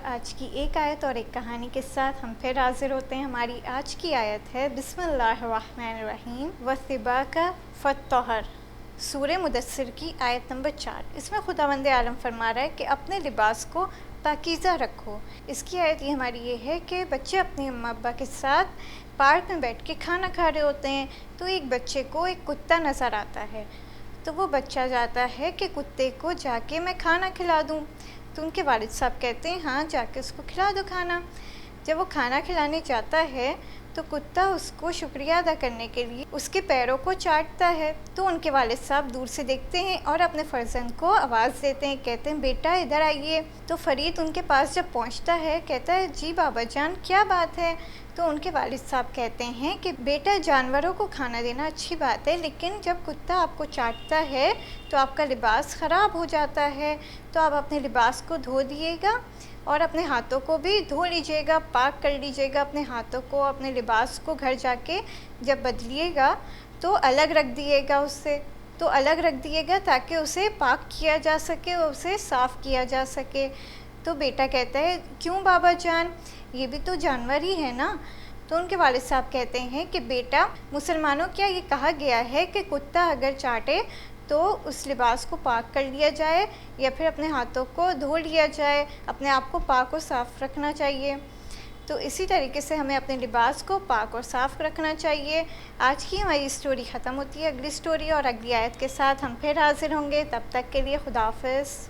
آج کی ایک آیت اور ایک کہانی کے ساتھ ہم پھر حاضر ہوتے ہیں۔ ہماری آج کی آیت ہے بسم اللہ الرحمن الرحیم وَثِبَاكَ فَالطَّهَرَ، سورہ مدثر کی آیت نمبر 4۔ اس میں خداوند عالم فرما رہا ہے کہ اپنے لباس کو پاکیزہ رکھو۔ اس کی آیت ہماری یہ ہے کہ بچے اپنے اماں ابا کے ساتھ پارک میں بیٹھ کے کھانا کھا رہے ہوتے ہیں، تو ایک بچے کو ایک کتا نظر آتا ہے، تو وہ بچہ جاتا ہے کہ کتے کو جا کے میں کھانا کھلا دوں۔ تو ان کے والد صاحب کہتے ہیں ہاں جا کے اس کو کھلا دو کھانا۔ جب وہ کھانا کھلانے جاتا ہے تو کتا اس کو شکریہ ادا کرنے کے لیے اس کے پیروں کو چاٹتا ہے، تو ان کے والد صاحب دور سے دیکھتے ہیں اور اپنے فرزند کو آواز دیتے ہیں، کہتے ہیں بیٹا ادھر آئیے۔ تو فرید ان کے پاس جب پہنچتا ہے کہتا ہے جی بابا جان کیا بات ہے؟ تو ان کے والد صاحب کہتے ہیں کہ بیٹا جانوروں کو کھانا دینا اچھی بات ہے، لیکن جب کتا آپ کو چاٹتا ہے تو آپ کا لباس خراب ہو جاتا ہے، تو آپ اپنے لباس کو دھو دیے گا اور اپنے ہاتھوں کو بھی دھو لیجیے گا، پاک کر لیجیے گا اپنے ہاتھوں کو، اپنے لباس کو گھر جا کے جب بدلیے گا تو الگ رکھ دیے گا، اس سے تو الگ رکھ دیے گا تاکہ اسے پاک کیا جا سکے، اسے صاف کیا جا سکے۔ تو بیٹا کہتا ہے کیوں بابا جان، یہ بھی تو جانور ہی ہے نا؟ تو ان کے والد صاحب کہتے ہیں کہ بیٹا مسلمانوں کیا یہ کہا گیا ہے کہ کتا اگر چاٹے تو اس لباس کو پاک کر لیا جائے یا پھر اپنے ہاتھوں کو دھو لیا جائے، اپنے آپ کو پاک و صاف رکھنا چاہیے۔ تو اسی طریقے سے ہمیں اپنے لباس کو پاک اور صاف رکھنا چاہیے۔ آج کی ہماری سٹوری ختم ہوتی ہے، اگلی سٹوری اور اگلی آیت کے ساتھ ہم پھر حاضر ہوں گے، تب تک کے لیے خدا حافظ۔